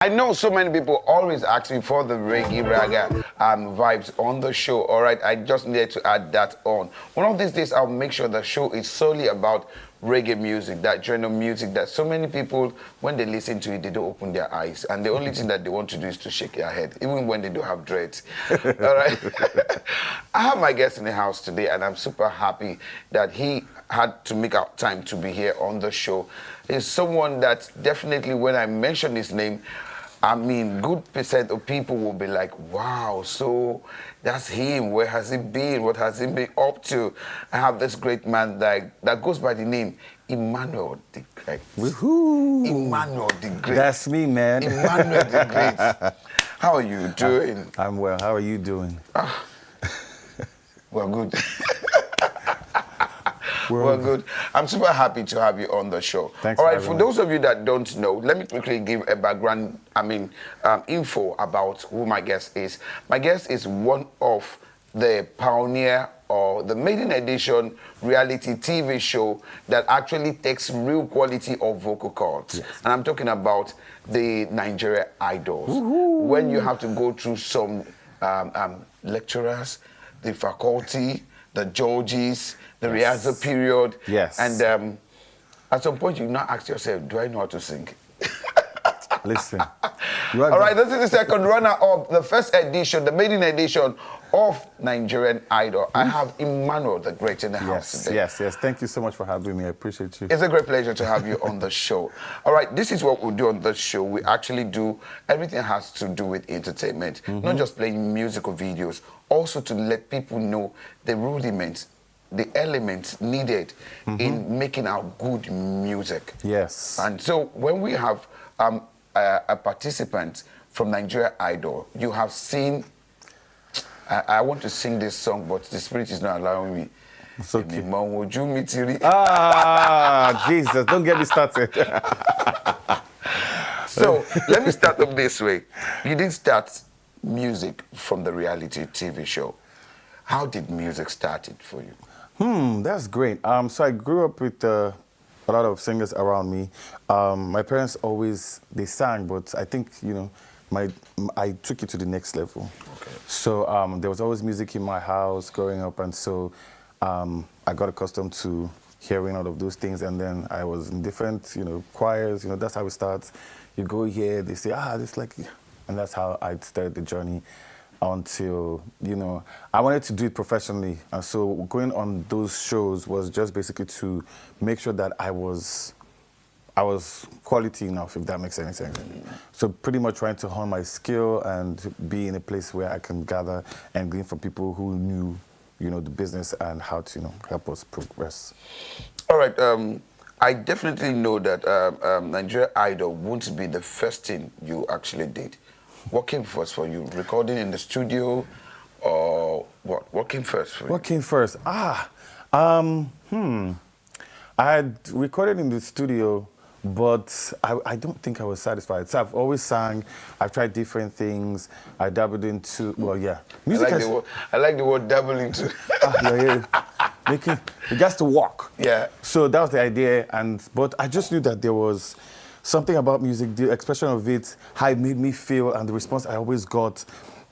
I know so many people always ask me for the reggae raga vibes on the show. All right, I just needed to add that on. One of these days, I'll make sure the show is solely about reggae music, that genre music that so many people, when they listen to it, they don't open their eyes. And the only thing that they want to do is to shake their head, even when they don't have dreads. All right. I have my guest in the house today, and I'm super happy that he had to make out time to be here on the show. He's someone that definitely, when I mention his name, I mean, good percent of people will be like, wow, so that's him. Where has he been? What has he been up to? I have this great man that goes by the name Emmanuel the Great. Woohoo! Emmanuel the Great. That's me, man. Emmanuel the Great. How are you doing? I'm well. How are you doing? Well, good. Well, good. I'm super happy to have you on the show. Thanks. All right, for those of you that don't know, let me quickly give a background, info about who my guest is. My guest is one of the pioneer or the maiden edition reality TV show that actually takes real quality of vocal cords. Yes. And I'm talking about the Nigeria Idols. Woohoo. When you have to go through some lecturers, the faculty, the judges, the rehearsal period. Yes. And at some point, you now ask yourself, do I know how to sing? Listen. All right, this is the second runner of the first edition, the maiden edition of Nigerian Idol. I have Emmanuel the Great in the house today. Yes. Thank you so much for having me. I appreciate you. It's a great pleasure to have you on the show. All right, this is what we do on the show. We actually do everything has to do with entertainment, not just playing musical videos, also to let people know the rudiments, the elements needed in making our good music. Yes. And so when we have a participant from Nigeria Idol, you have seen, I want to sing this song, but the spirit is not allowing me. It's okay. Jesus, don't get me started. So let me start up this way. You did start music from the reality TV show. How did music start it for you? That's great. So I grew up with a lot of singers around me. My parents always, they sang, but I think, I took it to the next level. Okay. So there was always music in my house growing up, and so I got accustomed to hearing all of those things, and then I was in different, choirs, that's how it starts. You go here, they say, this like, and that's how I started the journey until, I wanted to do it professionally. And so going on those shows was just basically to make sure that I was quality enough, if that makes any sense. So pretty much trying to hone my skill and be in a place where I can gather and glean from people who knew, the business and how to, help us progress. All right. I definitely know that Nigeria Idol won't be the first thing you actually did. What came first for you? Recording in the studio, or what? What came first for you? What came first? I had recorded in the studio, but I don't think I was satisfied. So I've always sang. I've tried different things. I dabbled into, music. I like the word dabble into. Making it gets to walk. Yeah. So that was the idea, but I just knew that there was something about music, the expression of it, how it made me feel, and the response I always got.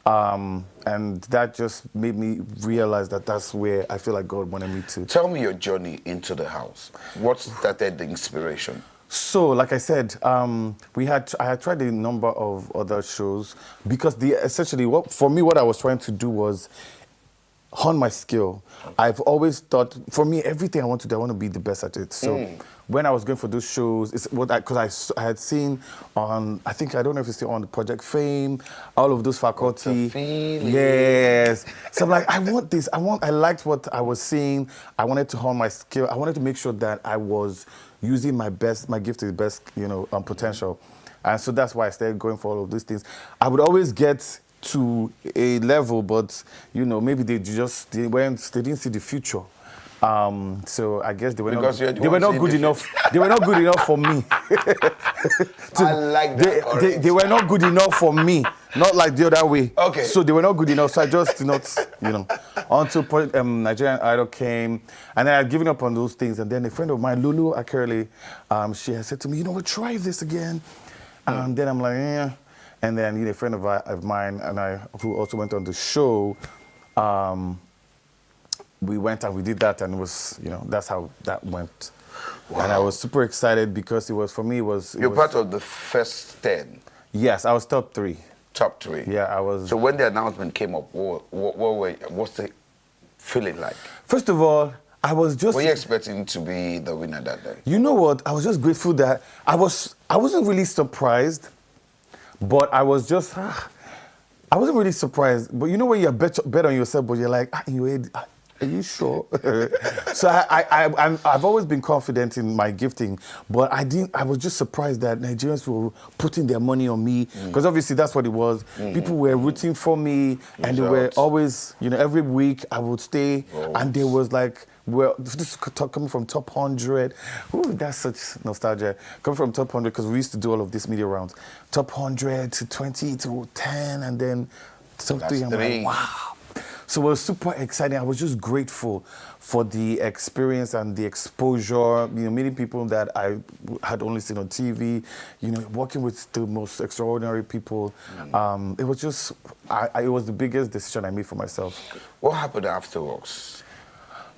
And that just made me realize that that's where I feel like God wanted me to. Tell me your journey into the house. What started the inspiration? So, like I said, I had tried a number of other shows because what I was trying to do was hone my skill. I've always thought, for me, everything I want to do, I want to be the best at it. So when I was going for those shows, because I had seen on, I don't know if it's still on Project Fame, all of those faculty. Yes. So I'm like, I want this. I liked what I was seeing. I wanted to hone my skill. I wanted to make sure that I was using my gift to the best, potential. And so that's why I started going for all of these things. I would always get to a level, but maybe they didn't see the future. So I guess they were not good enough. They were not good enough for me. I like that. They were not good enough for me. Not like the other way. Okay. So they were not good enough. So I just did not, until Nigerian Idol came, and then I had given up on those things. And then a friend of mine, Lulu Akerele, she had said to me, try this again. And then I'm like, yeah. And then a friend of mine and I, who also went on the show, we went and we did that, and it was, that's how that went. Wow. And I was super excited because for me, You're part of the first 10. Yes, I was top 3. Top 3. Yeah, I was. So when the announcement came up, what's the feeling like? First of all, I was just. Were you expecting to be the winner that day? You know what? I was just grateful that I wasn't really surprised, but I was just. I wasn't really surprised, but you know when you bet on yourself, but you're like, in your head, are you sure? So I've always been confident in my gifting, but I was just surprised that Nigerians were putting their money on me, because obviously that's what it was. People were rooting for me, and they were always, every week I would stay, and there was like, well, this is coming from top 100. Ooh, that's such nostalgia. Coming from top 100, because we used to do all of these media rounds. Top 100 to 20 to 10, and then top 3. I'm like, wow. So it was super exciting. I was just grateful for the experience and the exposure, meeting people that I had only seen on TV, working with the most extraordinary people. It was just, it was the biggest decision I made for myself. What happened afterwards?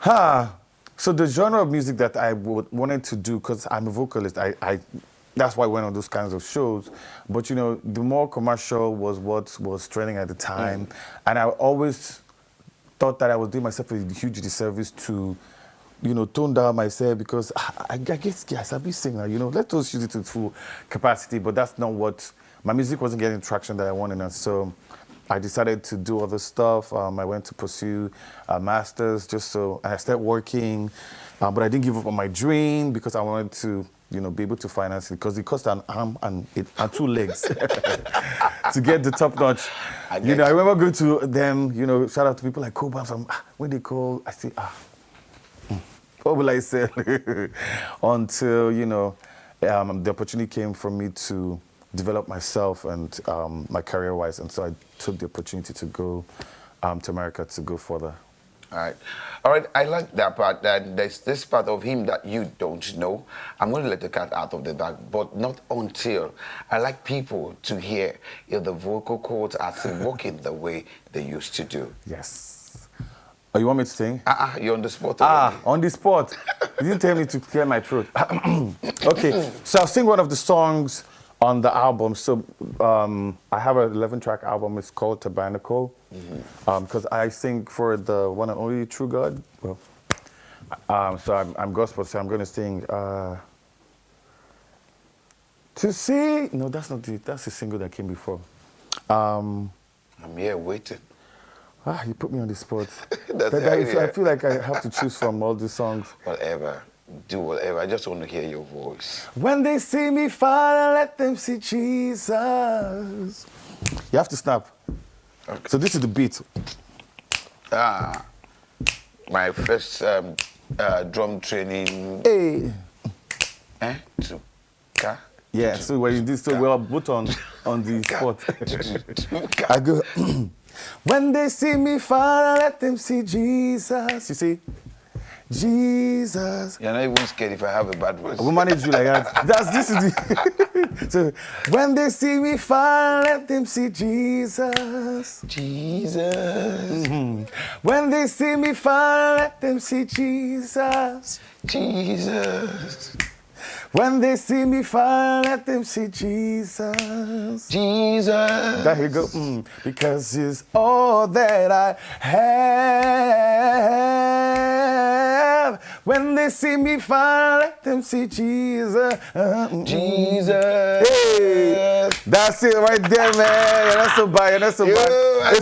So the genre of music that I wanted to do, because I'm a vocalist, that's why I went on those kinds of shows. But, the more commercial was what was trending at the time. And I always thought that I was doing myself a huge disservice to, tone down myself, because I guess, yes, I'll be singer, let us use it to full capacity, but that's not what, my music wasn't getting traction that I wanted, and so I decided to do other stuff. I went to pursue a master's and I started working, but I didn't give up on my dream because I wanted to, be able to finance it, because it cost an arm and 2 legs to get the top notch. I remember going to them, shout out to people like Cobham. When they call, I say, what will I say? Until, the opportunity came for me to develop myself and my career-wise. And so I took the opportunity to go to America to go further. All right. I like that part, that there's this part of him that you don't know. I'm going to let the cat out of the bag, but not until I like people to hear if the vocal cords are still working the way they used to do. Yes. Oh, you want me to sing? You're on the spot already. On the spot. You didn't tell me to clear my throat. Okay, so I'll sing one of the songs on the album. So I have an 11-track album. It's called Tabernacle. Because I sing for the one and only true God. Well, so I'm gospel, so I'm going to sing To See. No, that's not it. That's the single that came before. I'm here waiting. You put me on the spot. I feel like I have to choose from all the songs. Whatever. Do whatever. I just want to hear your voice. When they see me fall, let them see Jesus. You have to snap. Okay. So this is the beat. My first drum training. Hey. Yeah. To, so when you did, so we're both on the spot. I go. When they see me fall, let them see Jesus. You see. Jesus. You're not even scared if I have a bad voice. We'll manage you like that. This is the. So when they see me fall, let them see Jesus. Jesus. When they see me fall, let them see Jesus. Jesus. When they see me fall, let them see Jesus. Jesus. There you go. Because He's all that I have. When they see me fall, let them see Jesus. Jesus. Hey, that's it right there, man. You're not so bad. You're not so bad. A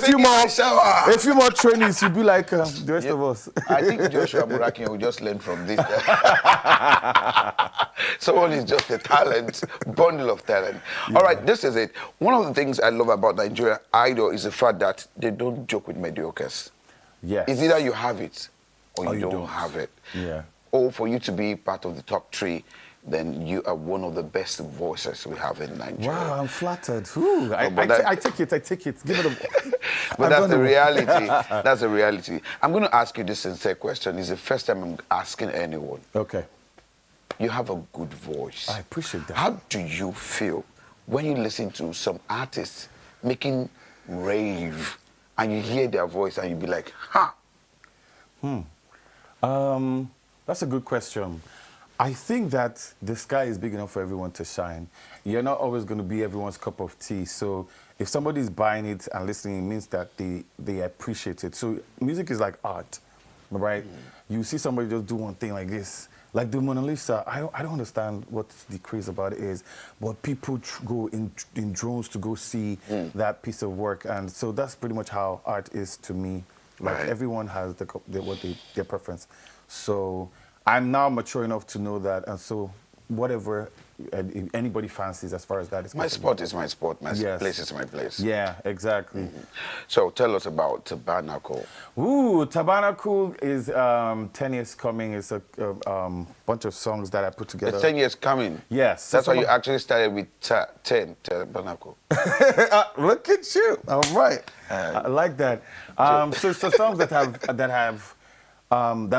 few more trainings, you'll be like the rest of us. I think Joshua Murakin will just learn from this. Someone is just a talent, bundle of talent. Yeah. All right, this is it. One of the things I love about Nigeria Idol is the fact that they don't joke with mediocres. Yes. It's either you have it or you don't have it. Yeah. Or for you to be part of the top 3, then you are one of the best voices we have in Nigeria. Wow, I'm flattered. Ooh, I take it. Give it a... But that's the reality. That's the reality. I'm going to ask you this sincere question. It's the first time I'm asking anyone. Okay. You have a good voice. I appreciate that. How do you feel when you listen to some artists making rave and you hear their voice and you be like, ha? That's a good question. I think that the sky is big enough for everyone to shine. You're not always going to be everyone's cup of tea. So if somebody's buying it and listening, it means that they appreciate it. So music is like art, right? You see somebody just do one thing like this. Like the Mona Lisa, I don't understand what the craze about it is, but people go in drones to go see that piece of work. And so that's pretty much how art is to me. Like Right. everyone has their preference. So I'm now mature enough to know that, and so whatever anybody fancies as far as that is My concerned. sport is my sport. My Yes. place is my place. Yeah, exactly. So tell us about Tabernacle. Ooh, Tabernacle is 10 years coming. It's a bunch of songs that I put together. It's 10 years coming. Yes. so That's why you some- actually started with 10, Tabernacle. Look at you. All right. I like that. So songs that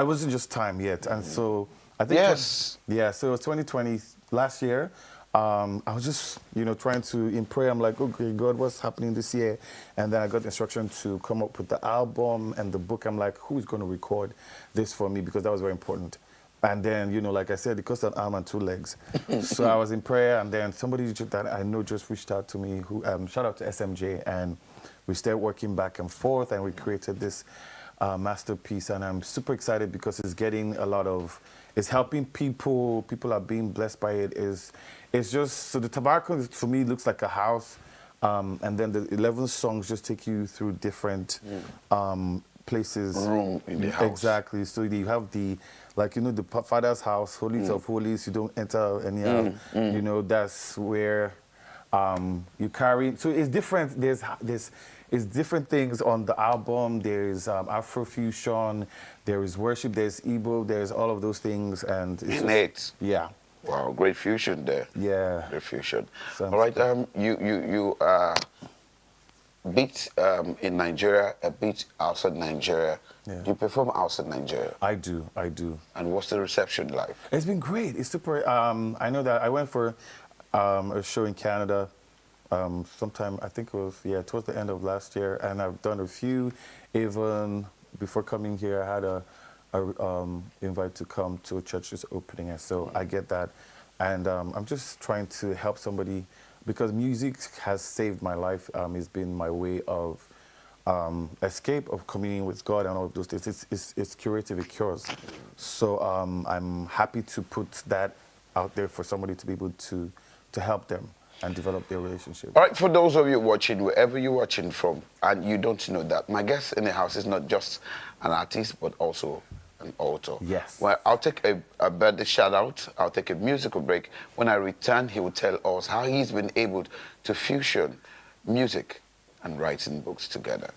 wasn't just time yet. And so I think Yes. so it was 2020 last year. I was just, trying to in prayer. I'm like, okay, God, what's happening this year? And then I got the instruction to come up with the album and the book. I'm like, who's going to record this for me? Because that was very important. And then, like I said, it cost an arm and two legs. So I was in prayer, and then somebody that I know just reached out to me. Who shout out to SMJ, and we started working back and forth, and we created this masterpiece. And I'm super excited because it's getting it's helping people. People are being blessed by it. It's just, so the Tabernacle for me looks like a house, and then the 11 songs just take you through different places. Room in the house. Exactly. So you have the Father's house, holies of holies. You don't enter anyhow. That's where you carry. So it's different. It's different things on the album. There's Afrofusion. There is worship. There's Igbo. There's all of those things, and it's Innate. yeah. Wow, great fusion there. Yeah. Great fusion. Sounds All right, you beat in Nigeria, a beat outside Nigeria. Yeah. You perform outside Nigeria. I do. And what's the reception like? It's been great. It's super. I know that I went for a show in Canada sometime, I think it was, towards the end of last year. And I've done a few. Even before coming here, I had a invite to come to a church's opening. And so I get that. And I'm just trying to help somebody because music has saved my life. It's been my way of escape, of communing with God and all of those things. It's curative, it cures. So I'm happy to put that out there for somebody to be able to help them and develop their relationship. All right, for those of you watching, wherever you're watching from, and you don't know that, my guest in the house is not just an artist, but also an author. Yes. Well, I'll take a birthday shout out. I'll take a musical break. When I return, he will tell us how he's been able to fusion music and writing books together.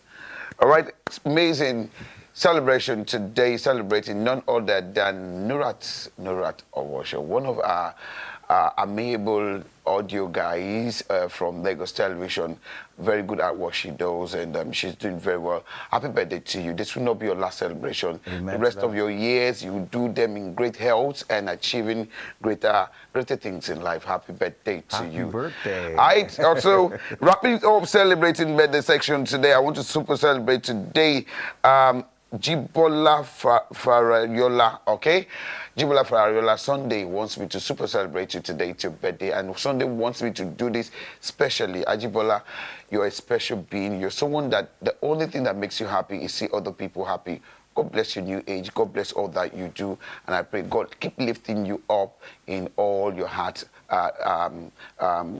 All right, it's amazing celebration today, celebrating none other than Nurat Owosho, one of our amiable audio guys from Lagos Television, very good at what she does, and she's doing very well. Happy birthday to you. This will not be your last celebration. Amen. The rest of your years, you will do them in great health and achieving greater things in life. Happy birthday to you. Happy birthday. I also wrapping up celebrating birthday section today. I want to super celebrate today. Jibola Fariola, okay? Jibola Fariola, Sunday wants me to super celebrate you today. It's your birthday, and Sunday wants me to do this specially. Ajibola, you're a special being. You're someone that the only thing that makes you happy is see other people happy. God bless your new age. God bless all that you do. And I pray God keep lifting you up in all your heart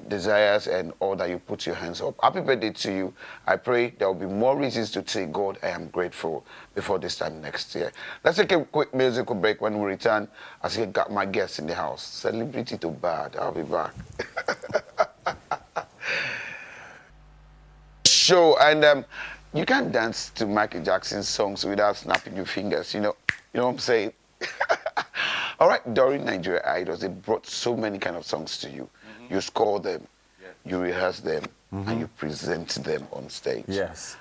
desires and all that you put your hands up. Happy birthday to you. I pray there will be more reasons to say, God, I am grateful before this time next year. Let's take a quick musical break. When we return, I see got my guests in the house. Celebrity to bad. I'll be back. Show and you can't dance to Michael Jackson's songs without snapping your fingers, you know what I'm saying? All right, during Nigeria Idols, they brought so many kind of songs to you. Mm-hmm. You score them, you rehearse them, and you present them on stage. Yes.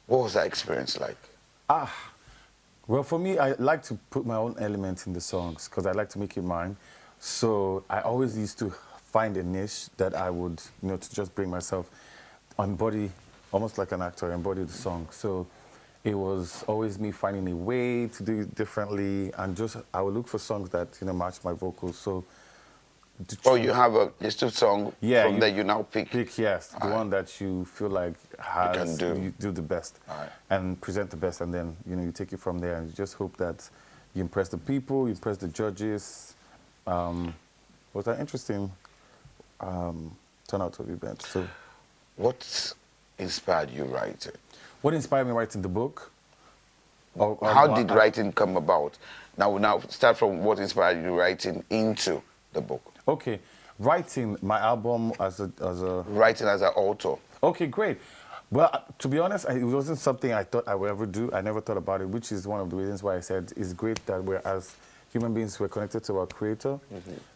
What was that experience like? Well, for me, I like to put my own element in the songs because I like to make it mine. So I always used to find a niche that I would, to just bring myself, embody, almost like an actor, embody the song. So it was always me finding a way to do it differently, and just I would look for songs that match my vocals. So Oh, you have a list of song from there you now pick. Yes, the one that you feel like has you do the best Right. and present the best, and then you take it from there, and you just hope that you impress the people, you impress the judges. Was that interesting turnout of events? So, what inspired you writing? what inspired me writing the book? How did writing come about? Now start from what inspired you writing into the book. Okay, writing my album as a Writing as an author. Okay, great. Well, to be honest, it wasn't something I thought I would ever do. I never thought about it, which is one of the reasons why I said it's great that we're, as human beings, we're connected to our Creator,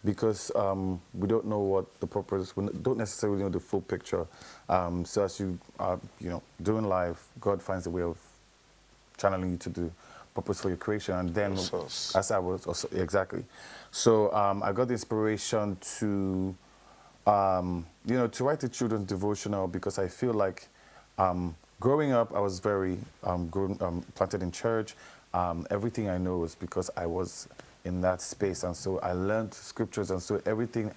because we don't know what the purpose, we don't necessarily know the full picture. So as you are, doing life, God finds a way of channeling you to the purpose for your creation. And then, as I was also, exactly. So I got the inspiration to, to write a children's devotional, because I feel like growing up, I was very planted in church. Everything I know is because I was in that space, and so I learned scriptures, and so everything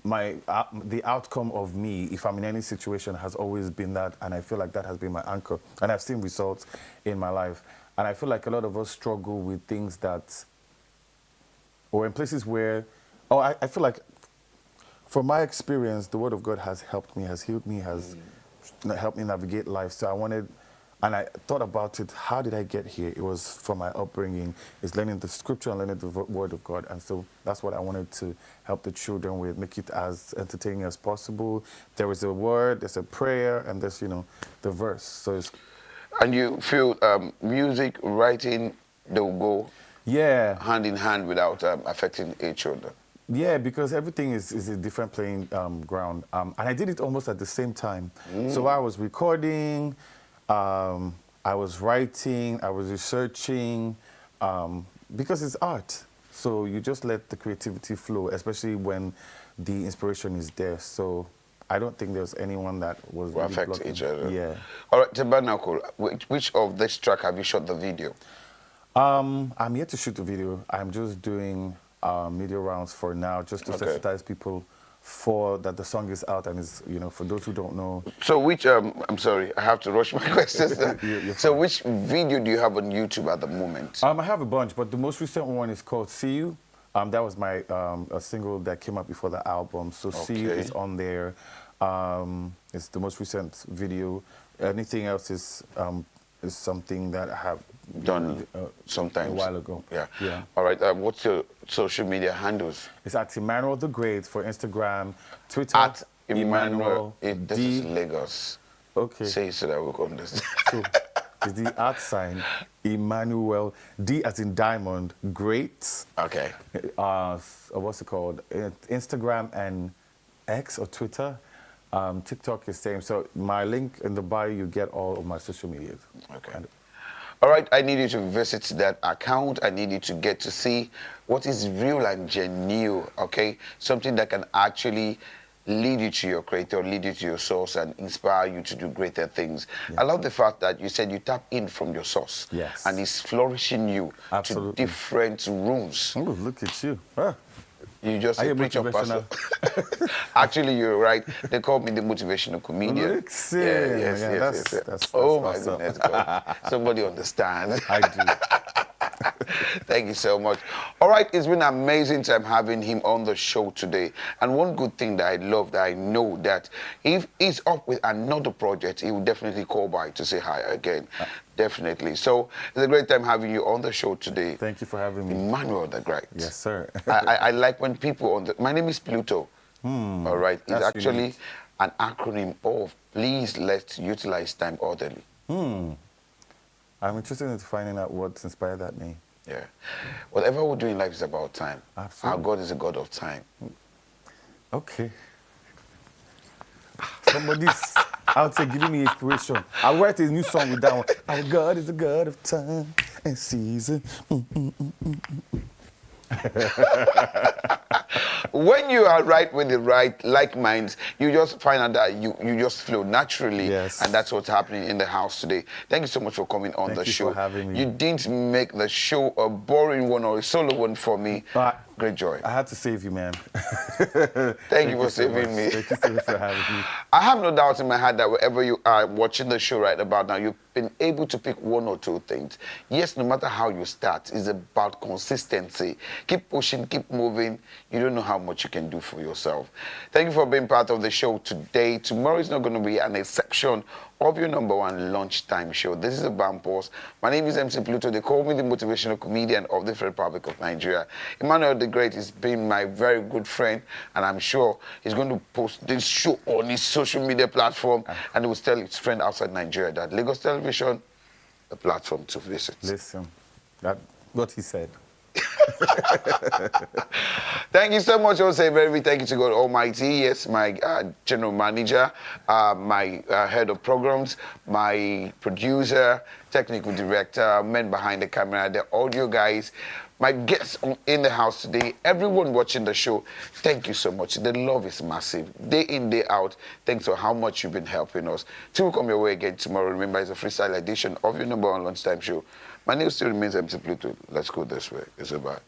the outcome of me, if I'm in any situation, has always been that, and I feel like that has been my anchor, and I've seen results in my life. And I feel like a lot of us struggle with things that, or in places where, I feel like, from my experience, the Word of God has helped me, has healed me, has helped me navigate life. So I wanted, and I thought about it, how did I get here? It was from my upbringing, it's learning the scripture and learning the Word of God. And so that's what I wanted to help the children with, make it as entertaining as possible. There is a word, there's a prayer, and there's, the verse. So it's... And you feel music, writing, they'll go hand in hand without affecting each other? Yeah, because everything is a different playing ground. And I did it almost at the same time. So I was recording, I was writing, I was researching, because it's art. So you just let the creativity flow, especially when the inspiration is there. So I don't think there's anyone that was will really affect blocking. each other. Yeah. All right, Tabernacle, which of this track have you shot the video? I'm yet to shoot the video. I'm just doing media rounds for now, just to sensitize people for that the song is out, and is, for those who don't know. So which, I'm sorry, I have to rush my questions. So which video do you have on YouTube at the moment? I have a bunch, but the most recent one is called See You. That was my a single that came out before the album. So See You is on there. It's the most recent video. Anything else is something that I have done sometimes a while ago. Yeah. All right. What's your social media handles? It's at Emmanuel the Great for Instagram, Twitter. At Emmanuel. This is Lagos. Okay. Say so that we can understand. So it's the @ Emmanuel, D as in diamond, Great. Okay. What's it called? Instagram and X or Twitter. TikTok is same. So my link in the bio, you get all of my social media. Okay. All right, I need you to visit that account. I need you to get to see what is real and genuine, okay? Something that can actually lead you to your creator, lead you to your source, and inspire you to do greater things. Yeah. I love the fact that you said you tap in from your source. Yes. And it's flourishing you to different rooms. Oh, look at you. Ah. You just a preacher pastor. Actually, you're right. They call me the motivational comedian. Yes. That's oh my goodness, God. Somebody understands. I do. Thank you so much. All right, it's been an amazing time having him on the show today. And one good thing that I love, that I know that if he's up with another project, he will definitely call by to say hi again. Definitely. So it's a great time having you on the show today. Thank you for having me. Emmanuel the Great. Yes, sir. I like when people on the... My name is Pluto. All right. It's actually unique. An acronym of Please Let's Utilize Time Orderly. I'm interested in finding out what inspired that name. Yeah. Whatever we do in life is about time. Absolutely. Our God is a God of time. Okay. Somebody's out there giving me inspiration. I'll write a new song with that one. Our God is a God of time and season. When you are right with the right like minds, you just find out that you just flow naturally. Yes. And that's what's happening in the house today. Thank you so much for coming on the show. Thank you for having me. You didn't make the show a boring one or a solo one for me. Great joy. I had to save you, man. Thank you for saving me. Thank you so much for having me. I have no doubt in my heart that wherever you are watching the show right about now, you've been able to pick one or two things. Yes, no matter how you start, it's about consistency. Keep pushing, keep moving. You don't know how much you can do for yourself. Thank you for being part of the show today. Tomorrow is not going to be an exception of your #1 lunchtime show. This is a Bampos. My name is MC Pluto. They call me the motivational comedian of the Republic of Nigeria. Emmanuel the Great has been my very good friend, and I'm sure he's going to post this show on his social media platform, and he will tell his friend outside Nigeria that Lagos Television, a platform to visit. Listen, that's what he said. Thank you so much, Jose. Very thank you to God Almighty. Yes, my general manager, my head of programs, my producer, technical director, men behind the camera, the audio guys, my guests in the house today, everyone watching the show, thank you so much. The love is massive. Day in, day out, thanks for how much you've been helping us. Till we come your way again tomorrow, remember it's a freestyle edition of your #1 lunchtime show. My name still remains MC Pluto. Let's go this way. It's a bye.